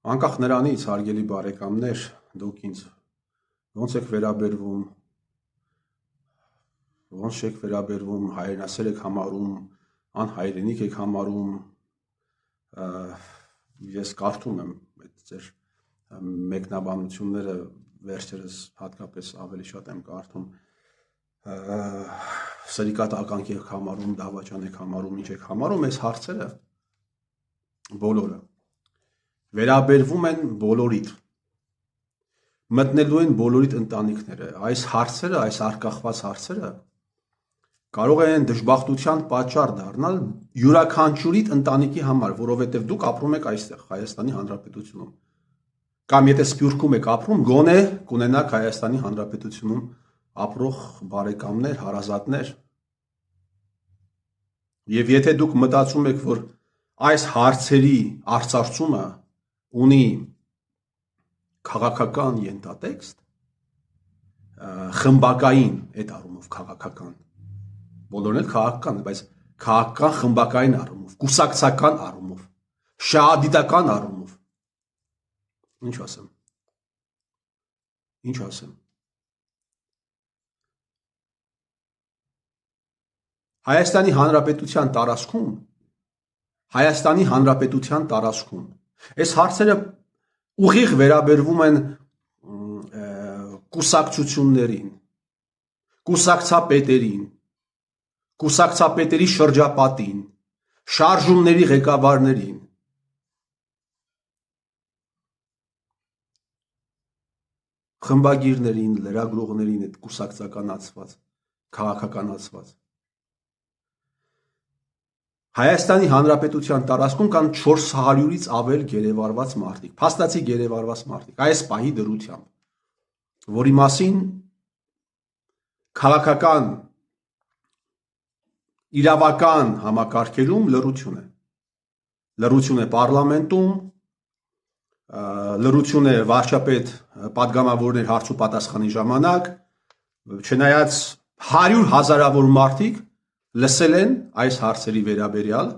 Անկախ նրանից, հարգելի բարեկամներ, դուք ինձ ոնց եք վերաբերվում, հայրենասեր եք համարում, անհայրենիք եք համարում, ես կարդում եմ այդ ձեր մեկնաբանությունները, վերջերս հատկապես ավելի շատ եմ կարդում, սրիկատ ականք եք համարում, դավաճան եք համարում, ինչ եք համարում, այս հարցերը բոլորը վերաբերվում են բոլորիդ, մտնելու են բոլորիդ ընտանիքները, այս հարցերը, այս արկախված հարցերը կարող են դժբախտության պատճառ դառնալ յուրաքանչյուրիդ ընտանիքի համար, որովհետև դուք ապրում եք այստեղ Հայաստանի Հանրապետությունում, կամ եթե Սփյուռքում եք ապրում, գոնե կունենաք Հայաստանի Հանրապետությունում ապրող բարեկամներ, հարազատներ, եւ եթե դուք մտածում եք, որ այս հարցերի արծարծումը ունի քաղաքական ենթատեքստ, խմբակային այդ առումով քաղաքական, բոլորն էլ քաղաքական, բայց քաղաքական խմբակային առումով, կուսակցական առումով, շահադիտական առումով, ինչ ասեմ, Հայաստանի Հանրապետության տարածքում այս հարցերը ուղիղ վերաբերվում են կուսակցություններին, կուսակցապետերին, կուսակցապետերի շրջապատին, շարժումների ղեկավարներին, խմբագիրներին, լրագրողներին, այդ կուսակցականացված, քաղաքականացված Հայաստանի Հանրապետության տարածքում կան 400-ից ավել գերեվարված մարդիկ, փաստացի գերեվարված մարդիկ, այս պահի դրությամբ, որի մասին քաղաքական իրավական համակարգերում լռություն է պարլամենտում, լռություն է վարչապետ պատգամավորներ հարց ու պատասխանի ժամանակ, չնայած 100 հազարավոր մարդիկ լսել են այս հարցերի վերաբերյալ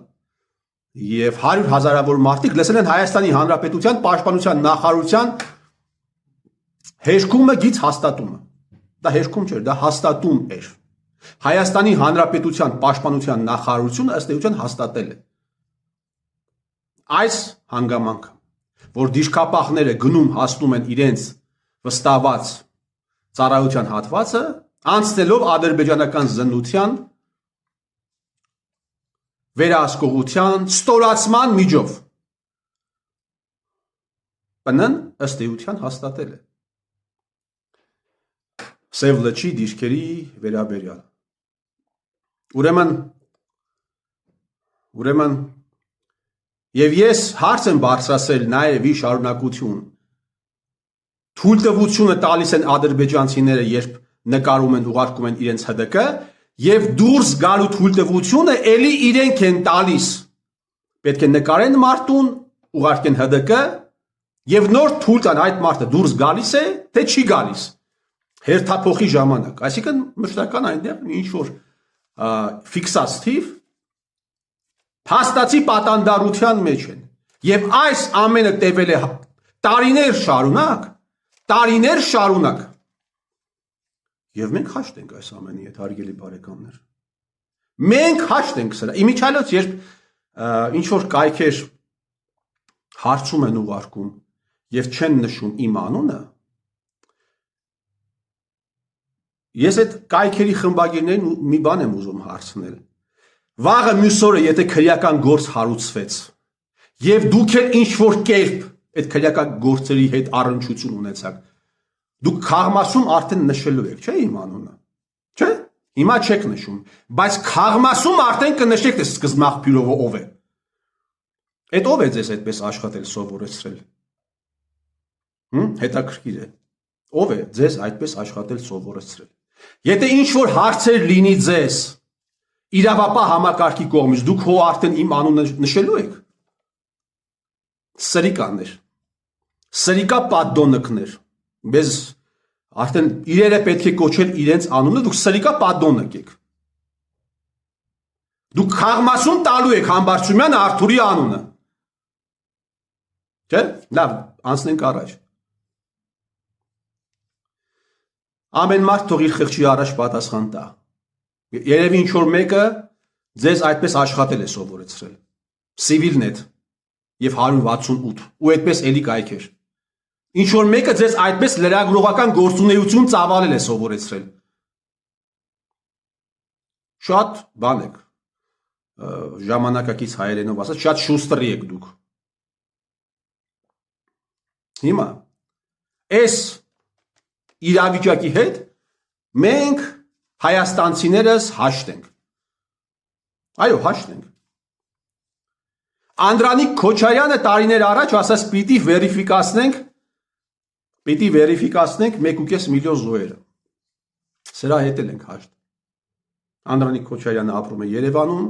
եւ 100 հազարավոր մարդիկ լսել են Հայաստանի Հանրապետության պաշտպանության նախարարության հերկումը գից հաստատումը։ Դա հերկում չէր, դա հաստատում էր։ Հայաստանի Հանրապետության պաշտպանության նախարարությունը ըստ էության հաստատել է այս հանգամանքը, որ դիրքապահները գնում հասնում են իրենց վստահված ծառայության հատվածը, անցնելով ադրբեջանական զննության վերահսկողության, ստորացման միջով։ ՊՆ-ն ըստ էության հաստատել է Սև լճի դիրքերի վերաբերյալ։ Ուրեմն եւ ես հարց եմ բարձրացրել նաեւ ի շարունակություն թույլտվությունը տալիս են ադրբեջանցիները, երբ նկարում են, ուղարկում են իրենց ՀԴԿ, եւ դուրս գալու թույլտվությունը ելի իրենք են տալիս, պետք է նկարեն մարդուն, ուղարկեն ՀԴԿ եւ նոր թույլ տան այդ մարդը դուրս գալիս է, թե չի գալիս հերթափոխի ժամանակ, այսինքն մշտական այնտեղ ինչ որ ֆիքսած թիվ փաստացի պատանդարության մեջ են եւ այս ամենը տևել է տարիներ շարունակ եւ մենք հաշտ ենք այս ամենի հետ, հարգելի բարեկամներ, մենք հաշտ ենք սրա, իմիջիալոց երբ ինչ որ կայքեր հարցում են ուղարկում եւ չեն նշում իմ անունը, ես այդ կայքերի խմբագիրներին մի բան եմ ուզում հարցնել, վաղը մյուս օրը եթե քրեական գործ հարուցվեց եւ դուք էլ ինչ որ կերպ այդ քրեական գործերի հետ առնչություն ունեցաք, դուք քաղմասում արդեն նշելու եք, չէ՞ իմ անունը, չէ՞, հիմա չեք նշում, բայց քաղմասում արդեն կնշեք, թե սկզբնաղբյուրովը ով է, այդ ով է ձեզ այդպես աշխատել սովորեցրել, հետաքրքիր է, ով է ձեզ այդպես աշխատել սովորեցրել, եթե ինչ որ հարցեր լինի ձեզ իրավապահ համակարգի կողմից, դուք հո արդեն իմ անունը նշելու եք, սրիկաներ, սրիկա պատդոննկներ, Bez արդեն իրերը պետք է կոչել իրենց անունը, դուք սրիկա պատդոննկ եք, դուք քաղմասում տալու եք Համբարձումյան Արթուրի անունը, Չէ՞։ Լավ, անցնենք առաջ։ Ամեն մարդ թող իր խղճի առաջ պատասխան տա։ Երևի ինչ որ մեկը ձեզ այդպես աշխատել է սովորեցրել։ Civilnet եւ 168 ու այդպես էլի կայքեր։ Ինչ որ մեկը ձեզ այդպես լրագրողական գործունեություն ծավալել է սովորեցրել։ Շատ բան եք, ժամանակակից հայերենով ասած, շատ շուստրի եք դուք։ Հիմա այս իրավիճակի հետ մենք հայաստանցիներս հաշտ ենք։ Այո, հաշտ ենք։ Անդրանիկ Քոչարյանը տարիներ առաջ ասաց պիտի վերիֆիկացնենք 1.5 միլիոն զոհերը։ Սրա հետ էլ ենք հաշտ։ Անդրանիկ Քոչարյանը ապրում է Երևանում։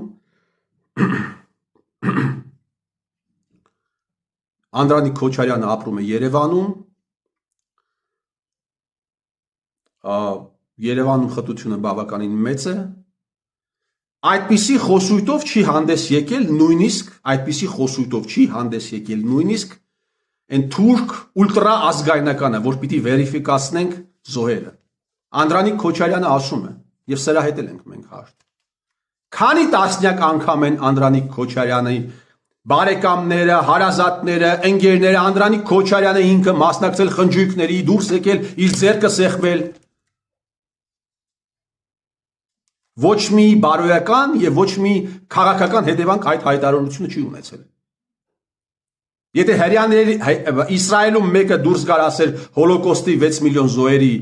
Անդրանիկ Քոչարյանը ապրում է Երևանում։ Երևանում խտությունը բավականին մեծ է։ Այդպիսի խոսույթով չի հանդես եկել նույնիսկ այն թուրք ուլտրա ազգայնականը, որ պիտի վերիֆիկացնենք զոհերը։ Անդրանիկ Քոչարյանը ասում է, եւ սրա հետ էլ ենք մենք հաշտ։ Քանի տասնյակ անգամ են Անդրանիկ Քոչարյանի բարեկամները, հարազատները, ընկերները, Անդրանիկ Քոչարյանը ինքը մասնակցել խնջույքների, դուրս եկել, իր ձեռքը սեղմել։ Ոչ մի բարոյական եւ ոչ մի քաղաքական հետևանք այդ հայտարարությունը չի ունեցել։ Եթե հрьяաների Իսրայելում մեկը դուրս գար ասել հոլոկոստի 6 միլիոն զոհերի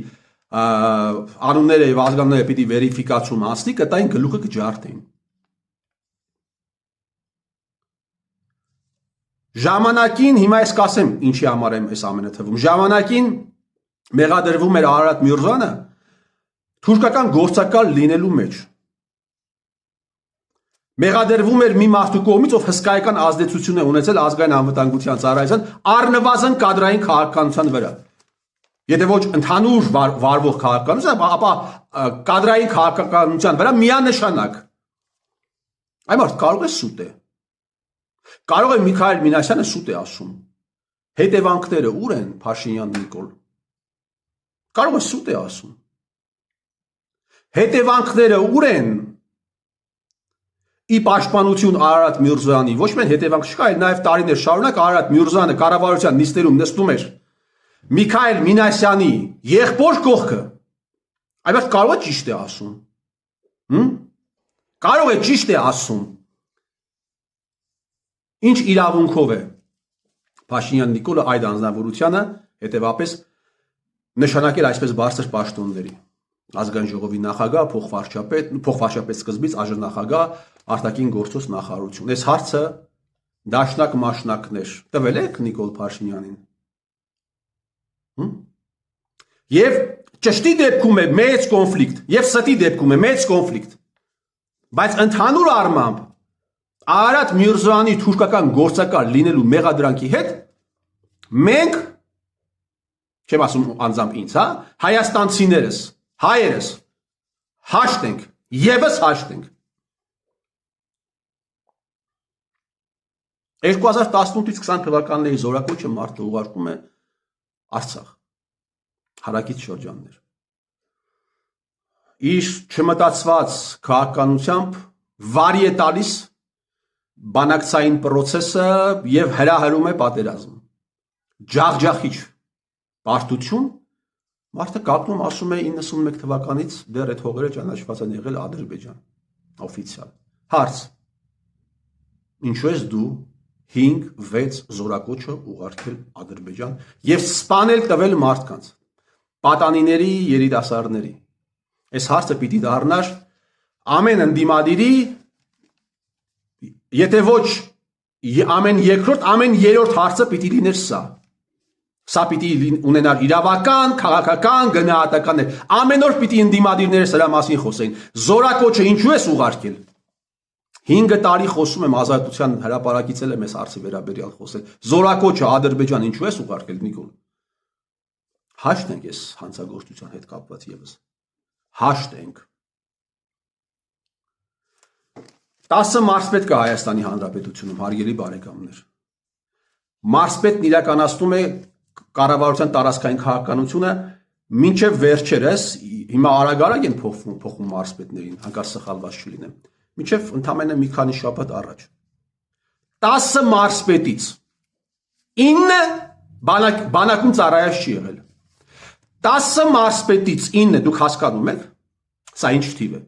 անունները եւ ազգանունները պիտի վերիֆիկացում անցնի, կտային գլուխը կջարդեին։ Ժամանակին, հիմա ես կասեմ ինչի համար եմ այս ամենը թվում։ Ժամանակին մեղադրվում էր Արարատ Միրզոյանը թուրքական գործակալ լինելու մեջ։ Մեղադրվում էր մի մարդու կողմից, ով հսկայական ազդեցություն է ունեցել ազգային անվտանգության ծառայության առնվազն կադրային քաղաքականության վրա։ Եթե ոչ ընդհանուր վարվող քաղաքականության, ապա կադրային քաղաքականության վրա միանշանակ։ Այ մարդ կարող է սուտ է։ Կարող է Միքայել Մինասյանը սուտ է ասում։ Հետևանքները ուր են, Փաշինյան Նիկոլ։ Կարող է սուտ է ասում։ Հետևանքները ուր են։ Ի պաշտպանություն Արարատ Միրզոյանի ոչ միայն հետևանք չկա, այլ նաև տարիներ շարունակ Արարատ Միրզոյանը կառավարության նիստերում նստում էր Միքայել Մինասյանի եղբոր կողքը։ Այդպես կարող է ճիշտ է ասում։ Կարող է ճիշտ է ասում։ Ինչ իրավունքով է Փաշինյան Նիկոլը այդ անձնավորությանը հետևապես նշանակել այսպես բարձր պաշտոնների։ Ազգային ժողովի նախագահ, փոխվարչապետ սկզբից ԱԺ արտաքին գործոս նախարարություն։ Այս հարցը դաշնակ մաշնակներ տվել եք Նիկոլ Փաշինյանին։ Եվ ճշտի դեպքում է մեծ կոնֆլիկտ, եւ ստի դեպքում է մեծ կոնֆլիկտ։ Բայց ընդհանուր առմամբ Արարատ Միրզոյանի թուրքական գործակալ լինելու մեղադրանքի հետ մենք չեմ ասում անձամբ ինձ, հա, հայաստանցիներս, հայերս հաշտ ենք, եւս հաշտ ենք։ 2018-ից 20 թվականների զորակոչը մարդը ուղարկում է Արցախ, հարակից շրջաններ։ Իր չմտածված քաղաքականությամբ վարի է տալիս բանակցային process-ը եւ հրահրում է պատերազմ։ Ջախջախիչ պարտություն մարդը կապնում ասում է 91 թվականից դեռ այդ հողերը ճանաչված են եղել Ադրբեջան, օֆիցիալ։ Հարց. ինչու ես դու 5-6 զորակոչը ուղարկել Ադրբեջան եւ սպանել տվել մարդկանց, պատանիների, երիտասարդների։ Այս հարցը պիտի դառնար ամեն ընդդիմադիրի, եթե ոչ ամեն երկրորդ, ամեն երրորդ հարցը պիտի լիներ սա։ Սա պիտի ունենար իրավական, քաղաքական, գնահատականներ։ Ամեն օր պիտի ընդդիմադիրները սրա մասին խոսեին։ Զորակոչը ինչու ես ուղարկել։ 5 տարի խոսում եմ ազատության հրապարակից էլ եմ այս հարցի վերաբերյալ խոսել։ Զորակոչը Ադրբեջան ինչու ես ուղարկել Նիկոլ։ Հաշտ ենք այս հանցագործության հետ կապված եւս։ Հաշտ ենք։ 10 մարզպետ կա Հայաստանի Հանրապետությունում, հարգելի բարեկամներ։ Մարսպետն իրականացնում է կառավարության տարածքային քաղաքականությունը մինչև վերջերս, հիմա արագ են փոխում մարսպետներին, հանկարծ սխալված չլինեմ, մինչև ընդամենը մի քանի շաբաթ առաջ 10 մարսպետից 9 բանակում ծառայած չի եղել 10 մարսպետից 9 դուք հասկանում եք սա ինչ թիվ է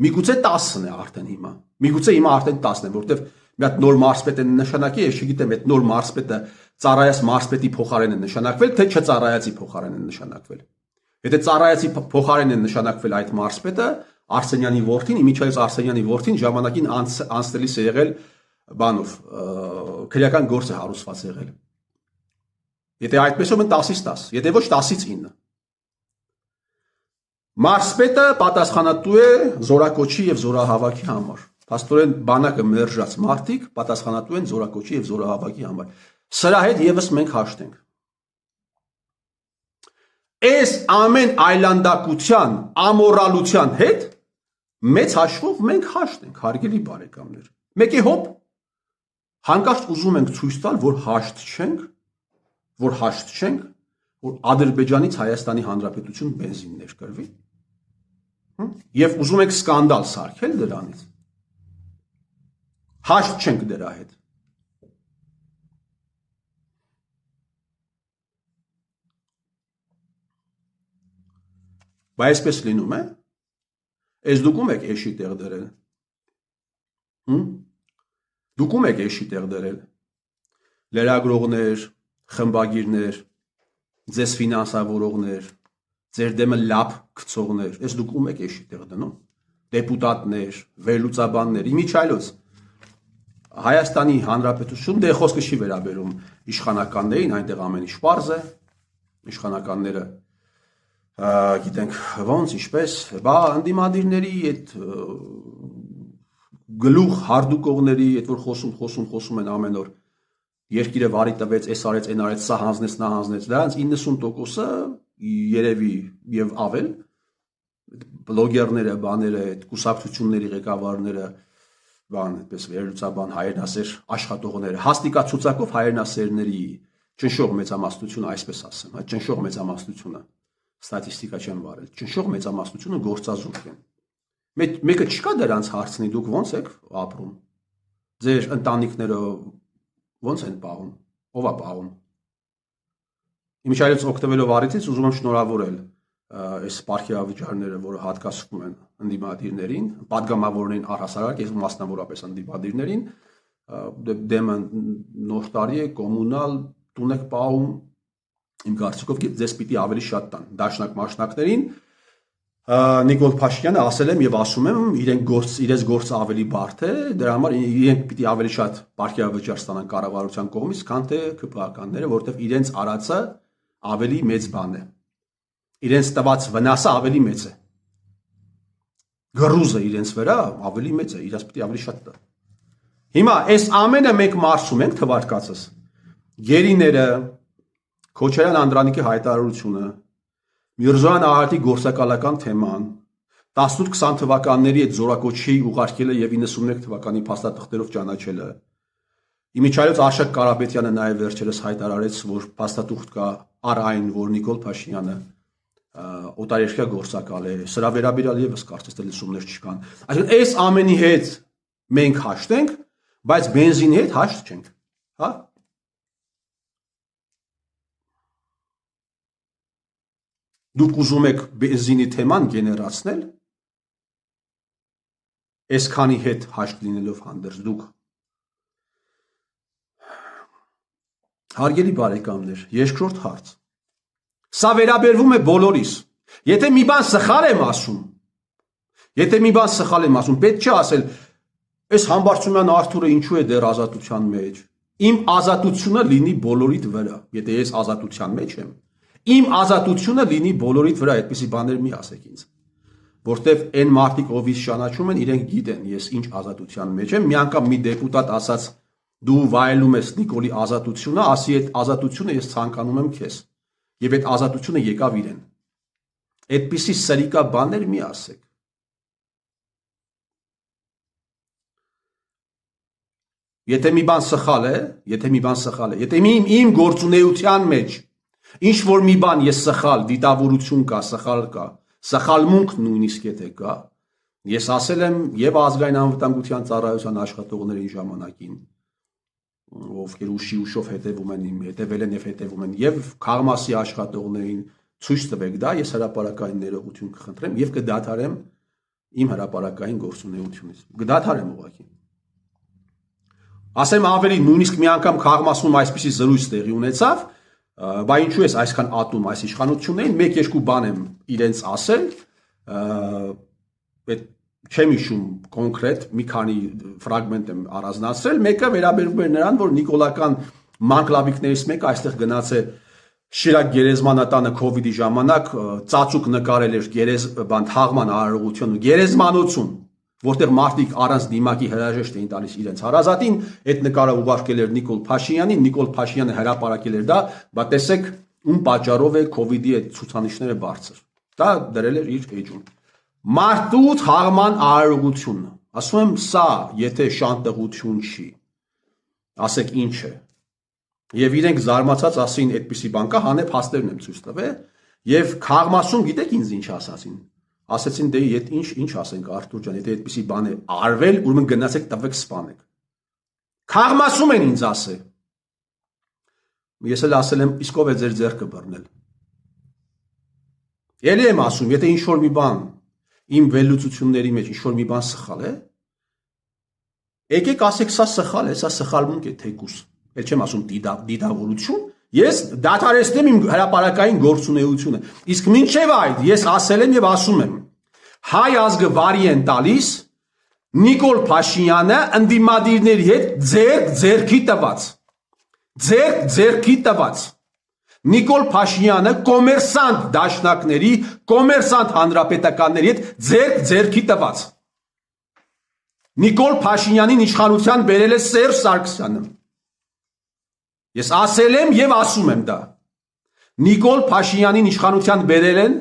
միգուցե 10-ն է արդեն հիմա միգուցե հիմա արդեն 10-ն է որտեվ մի հատ նոր մարսպետ են նշանակի ես չգիտեմ այդ նոր մարսպետը ծառայած մարսպետի փոխարեն է նշանակվել թե չծառայածի փոխարեն է նշանակվել եթե ծառայածի փոխարեն է նշանակվել այդ մարսպետը Արսենյանի որդին Միչայել Արսենյանի որդին ժամանակին անցնելիս է եղել բանով քրեական գործ է հարուցված եղել եթե այդպես ում 10-ից 10 եթե ոչ 10-ից 9 մարսպետը պատասխանատու է զորակոչի եւ զորահավաքի համար Փաստորեն բանակը մերժած մարդիկ պատասխանատու են զորակոչի եւ զորահավաքի համար սրա հետ եւս մենք հաշտենք Այս ամեն այլանդակության ամորալության հետ մեծ հաշվով մենք հաշտ ենք հարգելի բարեկամներ մեկի հոբ հանկարծ ուզում ենք ցույց տալ որ հաշտ չենք որ Ադրբեջանից Հայաստանի Հանրապետություն բենզին ներկրվի եւ ուզում ենք սկանդալ սարքել դրանից Հաշտ չենք դրա հետ Բայց այսպես լինում է Այս դուք ում եք էշի տեղ դրել Դուք ում եք էշի տեղ դրել Լրագրողներ խմբագիրներ ձեզ ֆինանսավորողներ ձեր դեմը լապ գցողներ Այս դուք ում եք էշի տեղ դնում դեպուտատներ վերլուծաբաններ Իմիջայլոց Հայաստանի Հանրապետություն դե խոսքը չի վերաբերում իշխանականներին այնտեղ ամեն ինչ պարզ է իշխանականները գիտենք ոնց ինչպես բա անդիմադիրների այդ գլուխ հարդուկողների այդ որ խոսում են ամեն օր երկիրը վարի տվեց այս արեց այն արեց սա հանձնեց նա հանձնեց դրանց 90%-ը երևի եւ ավել բլոգերները բաները այդ կուսակցությունների ղեկավարները բան այդպես վերլուծաբան հայրենասեր աշխատողները հաստիկացուցակով հայրենասերների ճնշող մեծամասնությունը այսպես ասեմ հա ճնշող մեծամասնությունը ստատիստիկա չեմ վարել ճնշող մեծամասնությունը գործազուրկ են մեկը չկա դրանց հարցնի դուք ո՞նց եք ապրում ձեր ընտանիքները ո՞նց են պահում ով է պահում Իմիջայլից օգտվելով առիթից ուզում եմ շնորհավորել այս պարքեավճարները, որը հատկացվում են ընդդիմադիրներին, պատգամավորներին առհասարակ, ես մասնավորապես ընդդիմադիրներին, դեմը նոր տարի է, կոմունալ, տուն եք պահում, իմ կարծիքով ձեզ պիտի ավելի շատ տան, դաշնակ մաշնակներին, Նիկոլ Փաշինյանը ասել եմ եւ ասում եմ, իրենց գործը ավելի բարդ է, դրա համար իրենք պիտի ավելի շատ պարքեավճար ստանան կառավարության կողմից, քան թե ԿՊԱ-ականները, որովհետեւ իրենց արածը ավելի մեծ բան է Իրենց տված վնասը ավելի մեծ է Գրուզը իրենց վրա ավելի մեծ է իրաց պիտի ավելի շատ տա Հիմա այս ամենը մենք մարսում ենք թվարկածս Գերիները Քոչարյան Անդրանիկի հայտարարությունը Միրզոյան Ահարդի գործակալական թեման 18-20 թվականների այդ զորակոչի ուղարկելը եւ 91 թվականի փաստաթղթերով ճանաչելը Իմիջայլոց Արշակ Կարապետյանը նաեւ վերջերս հայտարարեց որ փաստաթուղթ կա առ այն որ Նիկոլ Փաշինյանը օտարերկրյա գործակալ է սրա վերաբերյալ եւս կարծես թե լսումներ չկան այսինքն այս ամենի հետ մենք հաշտենք բայց բենզինի հետ հաշտ չենք հա Դուք ուզում եք բենզինի թեման գեներացնել այսքանի հետ հաշտ լինելով հանդերձ դուք Հարգելի բարեկամներ երկրորդ հարց Սա վերաբերվում է բոլորիս Եթե մի բան սխալ եմ ասում պետք չէ ասել այս Համբարձումյան Արթուրը ինչու է դեռ ազատության մեջ Իմ ազատությունը լինի բոլորիդ վրա Եթե ես ազատության մեջ եմ Իմ ազատությունը լինի բոլորիդ վրա, այդպիսի բաներ մի ասեք ինձ, որտեվ այն մարդիկ ով ինձ ճանաչում են, իրենք գիտեն ես ինչ ազատության մեջ եմ, մի անգամ մի դեպուտատ ասաց դու վայելում ես Նիկոլի ազատությունը, ասի այդ ազատությունը ես ցանկանում եմ քեզ, եւ այդ ազատությունը եկավ իրեն։ Այդպիսի սրիկա բաներ մի ասեք։ Եթե մի բան սխալ է, եթե իմ գործունեության մեջ ինչ որ մի բան ես սխալ, դիտավորություն կա, սխալմունք նույնիսկ եթե կա, ես ասել եմ եւ ազգային անվտանգության ծառայության աշխատողների ժամանակին, ովքեր ուշով հետևում են հետևել են եւ հետևում են եւ Քաղմասի աշխատողներին ցույց տվեք դա, ես հրապարակային ներողություն կխնդրեմ եւ կդադարեմ իմ հրապարակային գործունեությունից։ Կդադարեմ ուղղակի։ Ասեմ ավելի, նույնիսկ մի անգամ Քաղմասում այսպիսի զրույց տեղի ունեցավ, բա ինչու ես այսքան ատում այս իշխանություններին, մեկ-երկու բան եմ իրենց ասել, այդ չեմ հիշում կոնկրետ, մի քանի ֆրագմենտ եմ առանձնացրել, մեկը վերաբերում էր նրան, որ նիկոլական մանկլավիկներից մեկը այստեղ գնաց է Շիրակ գերեզմանատանը COVID-ի ժամանակ ծածուկ նկարել էր թաղման արարողություն ու գերեզմանոցում, որտեղ մարդիկ առանց դիմակի հրաժեշտ էին տալիս իրենց հարազատին, այդ նկարը ուղարկել էր Նիկոլ Փաշինյանին, Նիկոլ Փաշինյանը հրապարակել էր դա, բա տեսեք ում պատճառով է COVID-ի այդ ցուցանիշները բարձր։ Դա դրել էր իր էջում։ Մարդու թաղման արարողությունը, ասում եմ, սա եթե շանտեղություն չի, ասեք ինչ է։ Եվ իրենք զարմացած ասին այդպիսի բան կա, հանե փաստերն եմ ցույց տվել, եւ Քաղմասում գիտեք ինձ ինչ ասացին։ Ասացին դե ինչ ասենք Արթուր ջան, եթե այդպիսի բան է արվել, ուրեմն գնացեք տվեք սպանեք։ Քաղմասում են ինձ ասել։ Ես էլ ասել եմ, իսկ ով է ձեր ձեռքը բռնել։ Էլի եմ ասում, եթե ինչ որ մի բան իմ վերլուծությունների մեջ ինչ որ մի բան սխալ է, եկեք ասեք սա սխալ է, սա սխալմունք է թեկուս։ Էլ չեմ ասում դիտավորություն, ես դադարեցնեմ իմ հրապարակային գործունեությունը։ Իսկ մինչև այդ ես ասել եմ եւ ասում եմ, հայ ազգը վարի են տալիս Նիկոլ Փաշինյանը ընդդիմադիրների հետ ձերքի տված։ Նիկոլ Փաշինյանը կոմերսանտ դաշնակների, կոմերսանտ հանրապետականների հետ ձերքի տված։ Նիկոլ Փաշինյանին իշխանության բերել է Սերժ Սարգսյանը։ Ես ասել եմ եւ ասում եմ դա։ Նիկոլ Փաշինյանին իշխանության բերել են,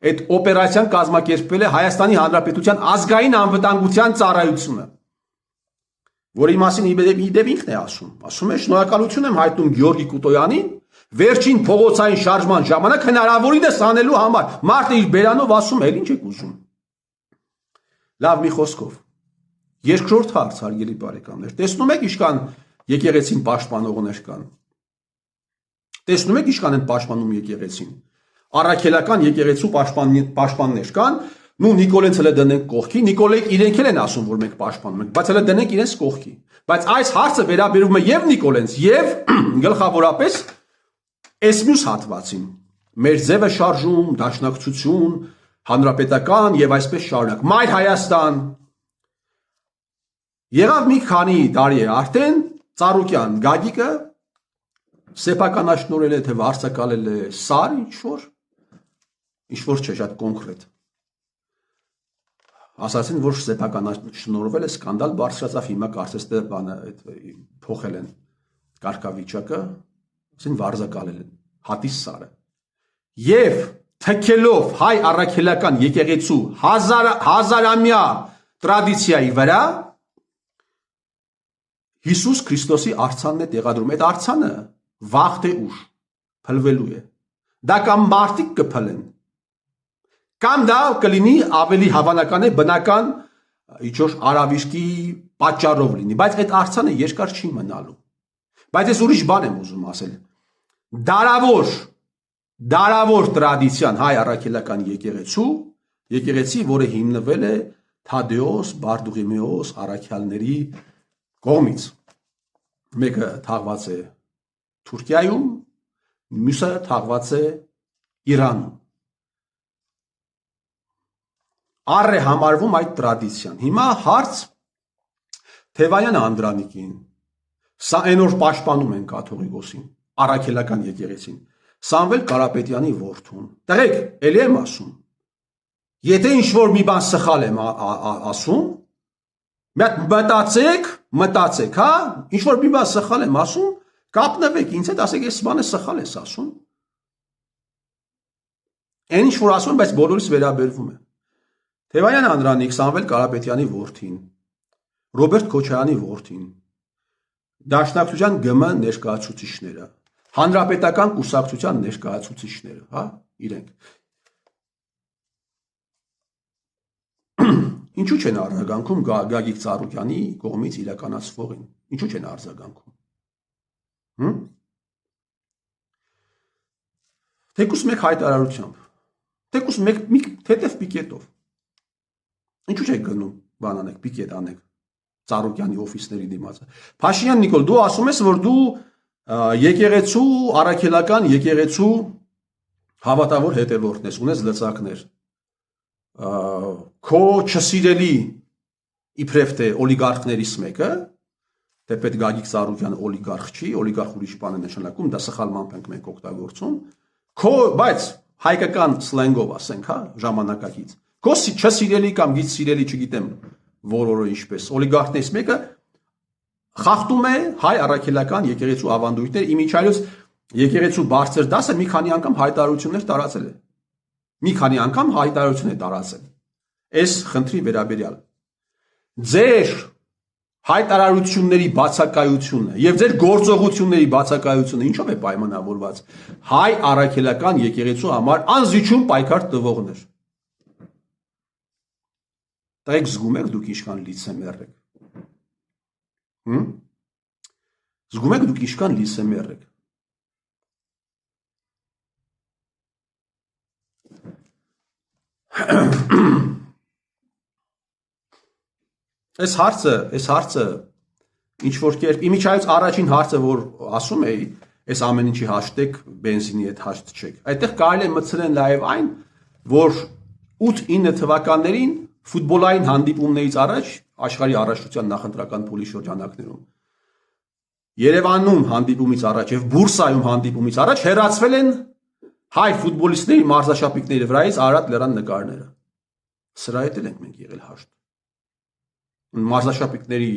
այդ օպերացիան կազմակերպվել է Հայաստանի Հանրապետության ազգային անվտանգության ծառայությունը, որի մասին իդեպ ինքն է ասում։ Ասում է շնորհակալություն եմ հայտնում Գյորգի Կուտոյանին, վերջին փողոցային շարժման ժամանակ հնարավորինս անելու համար։ Մարդը իր բերանով ասում է, ինչ եք ուզում։ Լավ, մի խոսքով։ Երկրորդ հարց, հարգելի բարեկամներ, տեսնում եք ինչքան եկեղեցին պաշտպանողներ կան։ Տեսնում եք ինչքան են պաշտպանում եկեղեցին։ Առաքելական եկեղեցու պաշտպաններ կան, նու Նիկոլենց հələ դնենք կողքի, Նիկոլեկ իրենք էլ են ասում, որ մենք պաշտպանում ենք, բայց հələ դնենք իրենց կողքի։ Բայց այս հարցը վերաբերում է եւ Նիկոլենց, եւ գլխավորապես այս մյուս հատվածին։ Մեր ձևը շարժում, դաշնակցություն, հանրապետական եւ այսպես շարունակ։ Մայր Հայաստան։ Եղավ մի քանի տարի է արդեն Ծառուկյան Գագիկը սեփականաշնորհել է, թե վարձակալել է սար ինչ որ չէ, շատ կոնկրետ։ Ասացին, որ սեփականաշնորհվել է, սկանդալ բարձրացավ, հիմա կարծես թե բանը փոխել են կարգավիճակը, ասին վարձակալել են հատիս սարը։ Եվ թքելով հայ առաքելական եկեղեցու հազարամյա տրադիցիայի վրա Հիսուս Քրիստոսի արձանն է տեղադրում։ Այդ արձանը վաղ թե ուշ փլվելու է։ Դա կամ մարդիկ կփլեն, կամ դա կլինի ավելի հավանական է բնական իջոր արավիշտի պատճառով լինի, բայց այդ արձանը երկար չի մնալու։ Բայց ես ուրիշ բան եմ ուզում ասել։ Դարավոր տրադիցիան հայ առաքելական եկեղեցի, որը հիմնվել է Թադեոս, Բարդուղիմեոս առաքյալների կողմից։ Մեկը թաղված է Թուրքիայում, մյուսը թաղված է Իրանում։ Առ է համարվում այդ տրադիցիան։ Հիմա հարց Թևանյան Անդրանիկին, սա այն որ պաշտպանում են կաթողիկոսին, առաքելական եկեղեցին, Սամվել Կարապետյանի որդուն։ Տղեկ, էլի եմ ասում, եթե ինչ-որ մի բան սխալ եմ ասում, մտածեք, հա, ինչ-որ մի բան սխալ եմ ասում, կապնվեք ինձ հետ, ասեք, ես բանը սխալ ես ասում։ Այն ինչ-որ ասում եմ, բայց բոլորիս վերաբերվում է։ Թևանյան Անդրանիկ, Սամվել Կարապետյանի որդին, Ռոբերտ Քոչարյանի որդին, Դաշնակցության ԳՄ ներկայացուցիչները, հանրապետական կուսակցության ներկայացուցիչները, հա, իրենք։ Ինչու չեն արձագանքում Գագիկ Ծառուկյանի կողմից իրականացվողին։ Ինչու չեն արձագանքում։ Թեկուզ մեկ հայտարարությամբ, թեկուզ մեկ թեթև պիկետով։ Ինչու չեք գնում բան անեք, պիկետ անեք Ծառուկյանի օֆիսների դիմաց։ Փաշինյան Նիկոլ, դու ասում ես, որ դու եկեղեցու, առաքելական եկեղեցու հավատավոր հետևորդն ես, ունես լծակներ։ Քո չսիրելի իբրև թե օլիգարխներից մեկը, թեպետ Գագիկ Ծառուկյանը օլիգարխ չի, օլիգարխ ուրիշ բան է նշանակում, դա սխալմամբ ենք մենք օգտագործում։ Քո, բայց հայկական սլենգով ասենք, հա, ժամանակակից։ Քո չսիրելի կամ գից սիրելի, չգիտեմ, որորը ինչպես, օլիգարխներից մեկը խախտում է հայ առաքելական եկեղեցու ավանդույթներ, իմիջիայլոց եկեղեցու բարձր դասը մի քանի անգամ հայտարարություններ տարածել է։ Մի քանի անգամ հայտարարություն է տարածել։ Այս խնդրի վերաբերյալ ձեր հայտարարությունների բացակայությունը եւ ձեր գործողությունների բացակայությունը ինչով է պայմանավորված հայ առաքելական եկեղեցու համար անզիջում պայքար տվողներ։ Դեք զգում եք դուք ինչքան լիցեմեր եք։ Զգում եք դուք ինչքան լիցեմեր եք։ Այս հարցը ինչ որ կերպ իմիջայից առաջին հարցը որ ասում էի, այս ամեն ինչի հաշտեք բենզինի հետ հաշտ չեք։ Այդտեղ կարելի է մտցնել նաև այն, որ 8-9 թվականներին ֆուտբոլային հանդիպումներից առաջ աշխարհի առաջնության նախընտրական փուլի շրջանակներում Երևանում հանդիպումից առաջ եւ Բուրսայում հանդիպումից առաջ հեռացվել են հայ ֆուտբոլիստների մարզաշապիկների վրայից Արարատ լեռան նկարները։ Սրա հետ էլ ենք մենք եղել հաշտ։ Մարզաշապիկների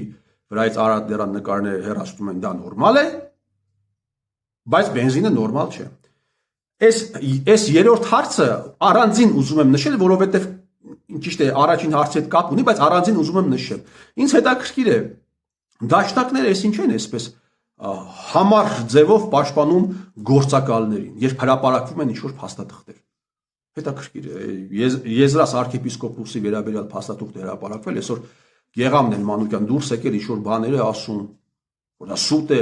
վրայից Արարատ լեռան նկարները հեռացնում են, դա նորմալ է, բայց բենզինը նորմալ չէ։ Այս երրորդ հարցը առանձին ուզում եմ նշել, որովհետեւ ճիշտ է, առաջին հարցի հետ կապ ունի, բայց առանձին ուզում եմ նշել։ Ինձ հետաքրքիր է դաշնակները այս ինչ են այսպես համառ ձևով պաշտպանում գործակալներին, երբ հրապարակվում են ինչ-որ փաստաթղթեր։ Հետաքրքիր է, Եզրաս arczepiskopousi վերաբերյալ փաստաթուղթ հրապարակվել, այսօր Գեղամն են Մանուկյան դուրս եկել ինչ-որ բաներ է ասում, որ դա սուտ է։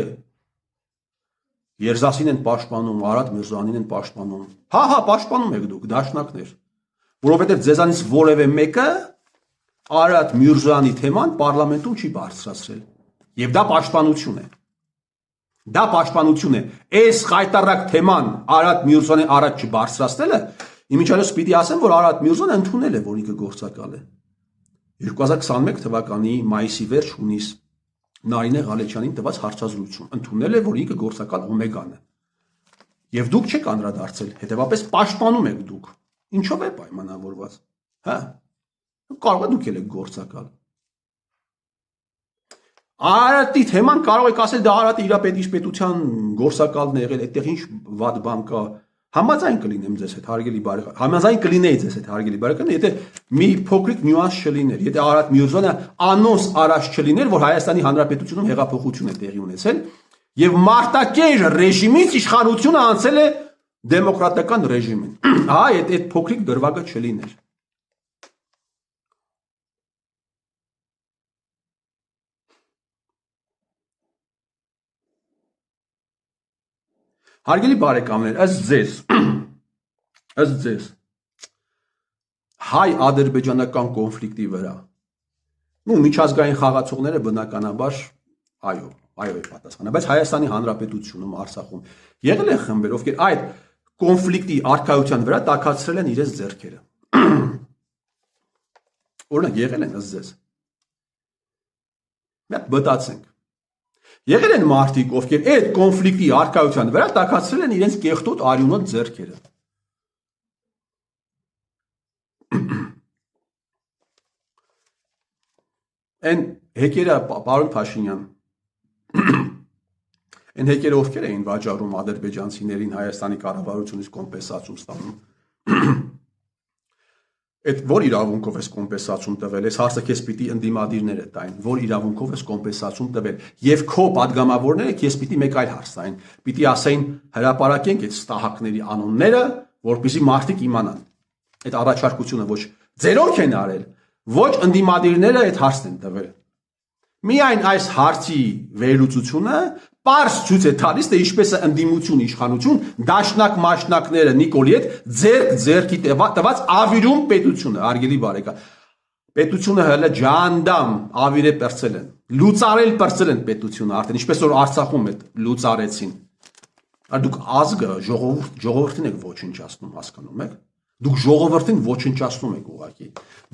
Երզասին են պաշտպանում, Արարատ Միրզոյանին են պաշտպանում։ Հա, պաշտպանում եք դուք, դաշնակներ։ Որովհետև ձեզանից որևէ մեկը Արարատ Միրզոյանի թեման պարլամենտում չի բարձրացրել։ Եվ դա պաշտպանություն է։ Դա պաշտպանություն է։ Այս խայտառակ թեման Արարատ Միրզոյանի առաջ չբարձրացնելը, իմիջիայլոց պիտի ասեմ, որ Արարատ Միրզոյանը ընդունել է, որ ինքը գործակալ է։ 2021 թվականի մայիսի վերջ հունիս Նարինե Ղալեչյանին տված հարցազրույցում ընդունել է, որ ինքը գործակալ Օմեգան է։ Եվ դուք չեք անդրադարձել, հետևաբար պաշտպանում եք դուք։ Ինչով է պայմանավորված, հա։ Կարող է դուք եք գործակալ։ Արարատի թեման կարող եք ասել դա Արարատը իր պետության գործակալն է եղել, այդտեղ ինչ վատ բան կա։ Համաձայն կլինեմ ձեզ հետ, հարգելի բարեկամ, համաձայն կլինեի ձեզ հետ, հարգելի բարեկամ, եթե մի փոքրիկ նյուանս չլիներ, եթե Արարատ Միրզոյանը անոնս առաջ չլիներ, որ Հայաստանի Հանրապետությունում հեղափոխություն է տեղի ունեցել, եւ մարտակեր ռեժիմից իշխանությունը անցել է դեմոկրատական ռեժիմին։ Հա, այդ փոքրիկ դրվագը չլիներ։ Հարգելի բարեկամներ, ըստ ձեզ հայ-ադրբեջանական կոնֆլիկտի վրա միջազգային խաղացողները բնականաբար այո է պատասխանը, բայց Հայաստանի Հանրապետությունում, Արցախում եղել են խմբեր, ովքեր այդ կոնֆլիկտի առկայության վրա տաքացրել են իրենց ձեռքերը։ Օրինակ եղել են ըստ ձեզ։ Մենք բտացենք։ Եղել են մարդիկ, ովքեր այդ կոնֆլիկտի առկայության վրա տաքացրել են իրենց կեղտոտ արյունոտ ձեռքերը։ Այն հեկերը, պարոն Փաշինյան, այն հեկերը ովքեր էին վաճառում ադրբեջանցիներին Հայաստանի կառավարությունից կոմպենսացիա ստանում։ Այդ որ իրավունքով ես կոմպենսացիոն տվել, այս հարցը քեզ պիտի ընդդիմադիրները տային, որ իրավունքով ես կոմպենսացիոն տվել, եւ քո падգամավորները քեզ պիտի մեկ այլ հարց տային, պիտի ասեին հրապարակենք այդ ստահակների անունները, որպեսզի մարդիկ իմանան։ Այդ առաջարկությունը ոչ ձերոնք են արել, ոչ ընդդիմադիրները այդ հարցն են տվել։ Միայն այս հարցի վերլուծությունը պարզ ցույց է տալիս, թե ինչպես է ընդդիմություն, իշխանություն, դաշնակ մաշնակները Նիկոլի հետ ձերքի տված ավիրում պետությունը, արգելի բարեկամ։ Պետությունը հələ ջանդամ ավիրե պրծել են, լուծարել պրծել են պետությունը արդեն, ինչպես որ Արցախում այդ լուծարեցին։ Դուք ազգը ժողովրդին եք ոչնչացնում, հասկանում եք։ Դուք ժողովրդին ոչնչացնում եք ուղղակի։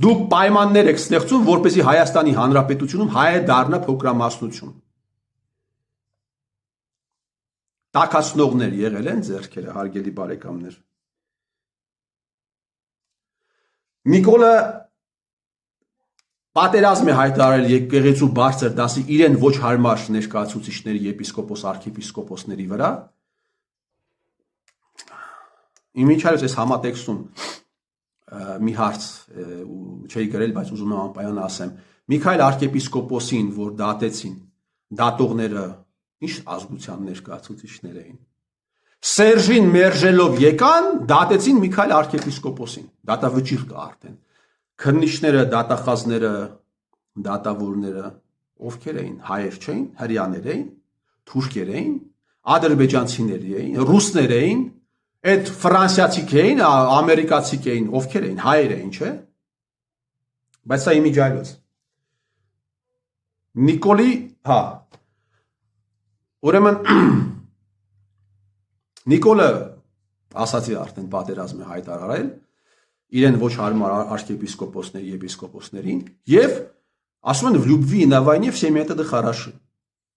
Դուք պայմաններ եք ստեղծում, որպեսզի Հայաստանի Հանրապետությունում հայը դառնա փոքրամասնություն։ Տաքացնողներ եղել են ձեռքերը, հարգելի բարեկամներ։ Նիկոլը պատերազմ է հայտարարել եկեղեցու բարձր դասի իրեն ոչ հարմար ներկայացուցիչների, եպիսկոպոս, արքեպիսկոպոսների վրա։ Իմիջիայլոց այս համատեքստում մի հարց չէի գրել, բայց ուզում եմ անպայման ասեմ։ Միքայել արքեպիսկոպոսին, որ դատեցին, դատողները ինչ ազգության ներկայացուցիչներ էին։ Սերժին մերժելով եկան, դատեցին Միքայել արքեպիսկոպոսին։ Դատավճիռ կա արդեն։ Քննիչները, դատախազները, դատավորները ովքեր էին, հայեր չէին, հրեաներ էին, թուրքեր էին, ադրբեջանցիներ էին, ռուսներ էին, այդ ֆրանսիացիք էին, ամերիկացիք էին, ովքեր էին, հայեր էին, չէ՞։ Բայց սա իմիջիայլոց։ Նիկոլի, հա։ Ուրեմն Նիկոլը ասացի արդեն պատերազմ է հայտարարել, իրեն ոչ հարմար արքեպիսկոպոսների, եպիսկոպոսներին, եւ ասում են в любви на войне все методы хороши։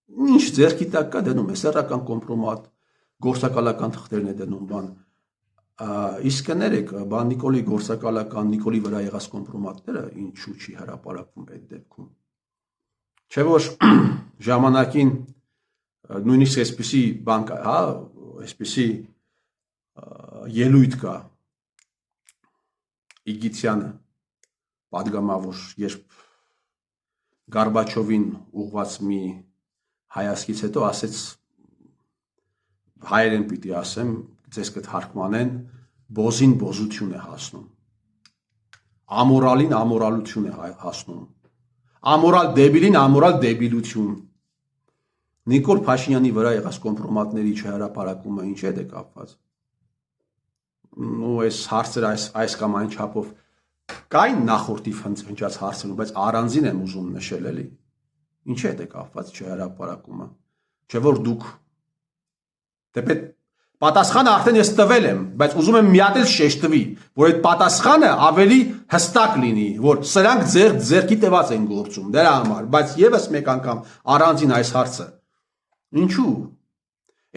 Ինչ ձեռքի տակ կա դնում է սեռական կոմպրոմատ, գործակալական թղթերն է դնում բան։ Իսկ ներեք, բան Նիկոլի գործակալական, Նիկոլի վրա եղած կոմպրոմատները ինչու չի հրապարակվում այդ դեպքում։ Չէ՞ որ ժամանակին նույնիսկ այսպիսի բան կա, հա, այսպիսի ելույթ կա Իգիթյանը падգամավոր, երբ Գորբաչովին ուղված մի հայացքից հետո ասեց հայերեն պիտի ասեմ, ձեզ կթարգմանեն, բոզին բոզություն է հասնում։ Ամորալին ամորալություն է հասնում։ Ամորալ դեբիլին ամորալ դեբիլություն։ Նիկոլ Փաշինյանի վրա եղած կոմպրոմատների չհրապարակումը ինչ է կապված։ Ու այս հարցերը այս կամ այն չափով կային նախորդի հնչած հարցերում, բայց առանձին եմ ուզում նշել էլի։ Ինչ է կապված չհրապարակումը։ Չէ որ դուք դեպետ պատասխանը արդեն ես տվել եմ, բայց ուզում եմ մի հատ էլ շեշտվի, որ այդ պատասխանը ավելի հստակ լինի, որ սրանք ձեռքի տված են գործում, դրա համար, բայց եւս մեկ անգամ առանձին այս հարցը։ Ինչու։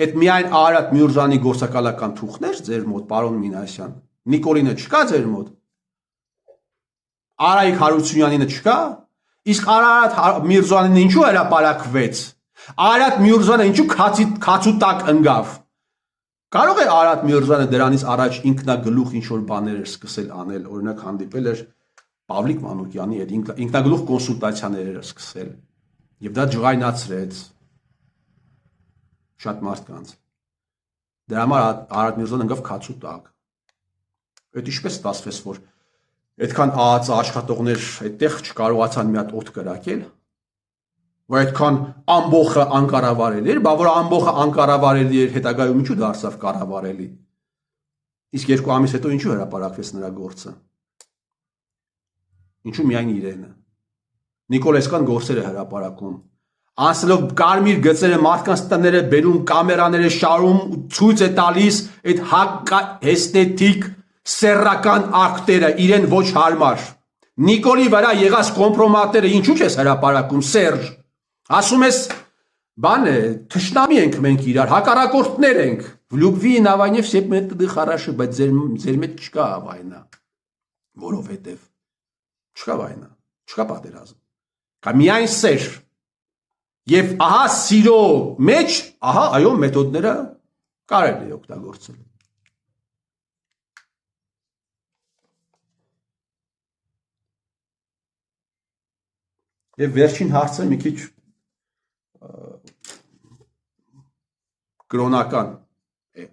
Այդ միայն Արարատ Միրզյանի գործակալական թուղթներ ձեր մոտ, պարոն Մինասյան, Նիկոլինը չկա ձեր մոտ։ Արայիկ Հարությունյանինը չկա։ Իսկ Արարատ Միրզյանին ինչու հրապարակվեց։ Արարատ Միրզյանը ինչու քացու տակ ընկավ։ Կարող է Արարատ Միրզյանը դրանից առաջ ինքնագլուխ ինչ-որ բաներ էր սկսել անել, օրինակ հանդիպել էր Պավլիկ Մանուկյանի հետ, ինքնագլուխ կոնսուլտացիաներ էր սկսել, եւ դա ջղայնացրեց շատ մարդկանց։ Դրա համար Արարատ Միրզյանը ընկավ քացու տակ։ Այդ ինչպես ստացվեց, որ այդքան ԱԱԾ աշխատողներ այդտեղ չկարողացան մի հատ օդ կրակել, որ այդքան ամբողը անկառավարելի էր, բա որ ամբողը անկառավարելի էր, հետագայում ինչու դարձավ կառավարելի։ Իսկ 2 ամիս հետո ինչու հրապարակվեց նրա գործը։ Ինչու միայն իրենը։ Նիկոլեսկան գործերը հրապարակում, անցելով կարմիր գծերը մարդկանց տները բերում, կամերաները շարում, ցույց է տալիս այդ հեստետիկ սեռական ակտերը իրեն ոչ հարմար։ Նիկոլի վրա եղած կոմպրոմատները ինչու չես հրապարակում, Սերժ։ Ասում ես, բան է, թշնամի ենք մենք իրար, հակառակորդներ ենք։ В любви на войне все методы хороши, բայց ձեր մեջ չկա վայնա։ Որովհետև չկա վայնա, չկա պատերազմ։ Կա միայն սեր։ Եվ ահա սիրո մեջ, ահա այո մեթոդները կարելի է օգտագործել։ Եվ վերջին հարցը մի քիչ կրոնական է։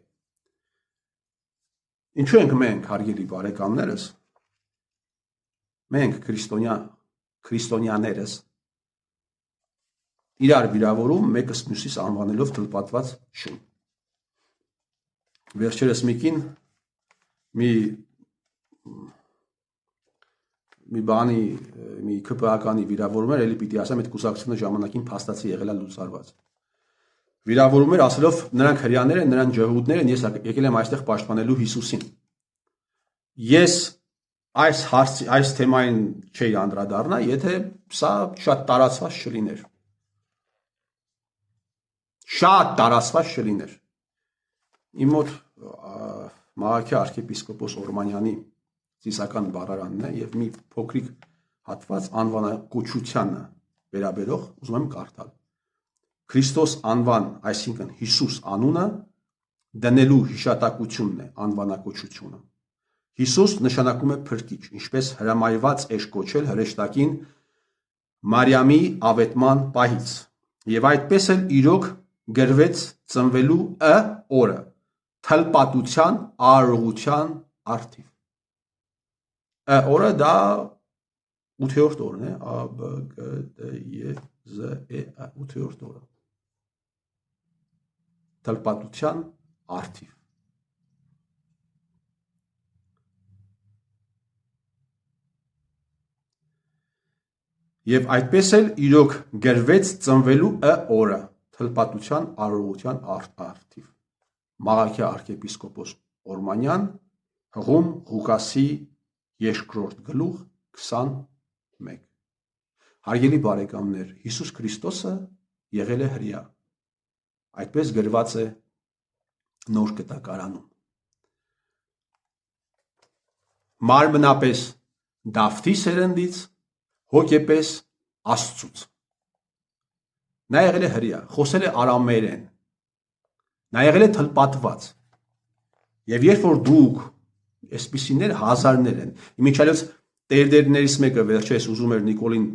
Ինչու ենք մենք, հարգելի բարեկամներս, մենք քրիստոնյաներս իրար վիրավորում մեկս մյուսիս անվանելով թլպատված շուն։ Վերջերս մեկին մի բանի, մի ԿՊԱ-կանի վիրավորում էր, էլի պիտի ասեմ, այդ կուսակցությունը ժամանակին փաստացի եղել է լուծարված։ Վիրավորում էր ասելով նրանք հрьяաներ են, նրանք ջհուդներ են, ես եկել եմ այստեղ պաշտպանելու Հիսուսին։ Ես այս թեմային չէի անդրադառնա, եթե սա շատ տարածված չլիներ։ Շատ տարածված չլիներ։ Իմ մոտ Մաղաքյա arczepiskopos Օրմանյանի ծիսական բառարանն է եւ մի փոքրիկ հատված անվանակոչությանը վերաբերող ուզում եմ կարդալ։ Քրիստոս անվան, այսինքն Հիսուս անունը դնելու հիշատակությունն է անվանակոչությունը։ Հիսուս նշանակում է փրկիչ, ինչպես հրամայված էր կոչել հրեշտակին Մարիամի ավետման պահից։ Եվ այդպես էլ իրոք գրվեց ծնվելու օրը թլպատության արարողության արդիվ։ Օրը դա 8-րդ օրն է, A B G D E Z E 8-րդ օրը։ Թլպատության արդիվ։ Եվ այդպես էլ իրոք գրվեց ծնվելու օրը թլպատության արարողության արդիվ։ Մաղաքյա arczepiskopos Օրմանյան, Հղում Ղուկասի 2-րդ գլուխ 21։ Հարգելի բարեկամներ, Հիսուս Քրիստոսը եղել է հրյա։ Այդպես գրված է Նոր Կտակարանում։ Մարմնապես Դավթի սերնդից, հոգեպես Աստծուց։ Նա եղել է հրյա, խոսել է արամերեն։ Նա եղել է թլպատված։ Եվ երբ որ դուք այսպիսիներ հազարներ են, իմիջիալից տերդերներից մեկը վերջերս ուզում էր Նիկոլին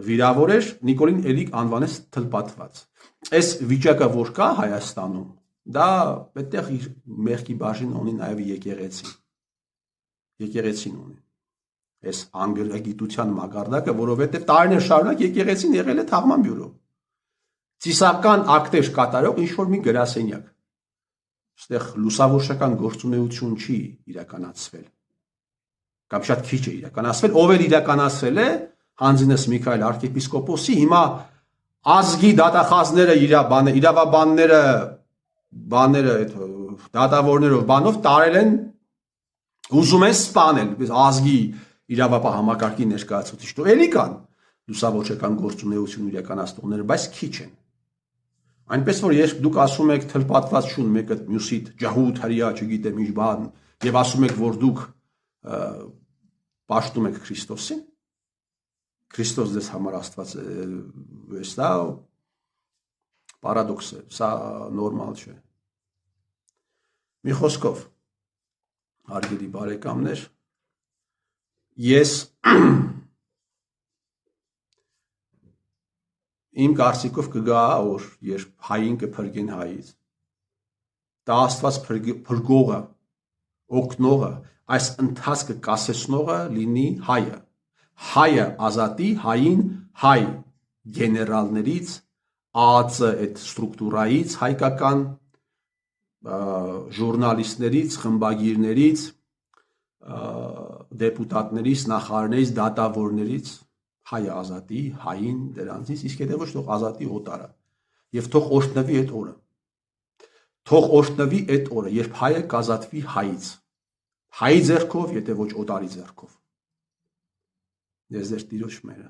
վիրավորեր, Նիկոլին էլի անվանեց թլպատված։ Այս վիճակը որ կա Հայաստանում, դա այդտեղ իր մեղքի բաժին ունի նաև եկեղեցին։ Եկեղեցին ունի։ Այս անգրագիտության մակարդակը, որովհետև տարիներ շարունակ եկեղեցին եղել է թաղման բյուրո։ Ծիսական ակտեր կատարող ինչ-որ մի գրասենյակ։ Այստեղ լուսավորչական գործունեություն չի իրականացվել։ Կամ շատ քիչ է իրականացվել, ով էլ իրականացվել է, Հանձինես Միքայել arczepiskopos-ի, հիմա ազգի դատախազները իրավաբանները, այդ դատավորներով բանով տարել են, ուզում են սպանել ազգի իրավապահ համակարգի ներկայացուցիչներ, էլի կան լուսավորչական գործունեություն իրականացնողները, բայց քիչ են։ Այնպես որ երբ դուք ասում եք թլպատված շուն մեկը մյուսիդ ջահուդ հրյա, չգիտեմ ինչ բան, եւ ասում եք, որ դուք պաշտում եք Քրիստոսին, Քրիստոս ձեզ համար Աստված է, սա պարադոքս է, սա նորմալ չէ։ Մի խոսքով, հարգելի բարեկամներ, ես իմ կարծիքով կգա օր, երբ հային կփրկեն հայից։ Դա Աստված փրկողը, օգնողը, այս ընթացքը կասեցնողը լինի հայը։ Հայը ազատի հային հայ գեներալներից, ԱԱԾ այդ ստրուկտուրայից, հայկական ժուրնալիստներից, խմբագիրներից, դեպուտատներից, նախարարներից, դատավորներից հայը ազատի, հային դրանցից, իսկ հետո ոչ թող ազատի օտարը։ Եվ թող օրհնվի այդ օրը։ Թող օրհնվի այդ օրը, երբ հայը կազատվի հայից։ Հայի ձեռքով, եթե ոչ օտարի ձեռքով։ Ես ձեր Տիրոջ մերը։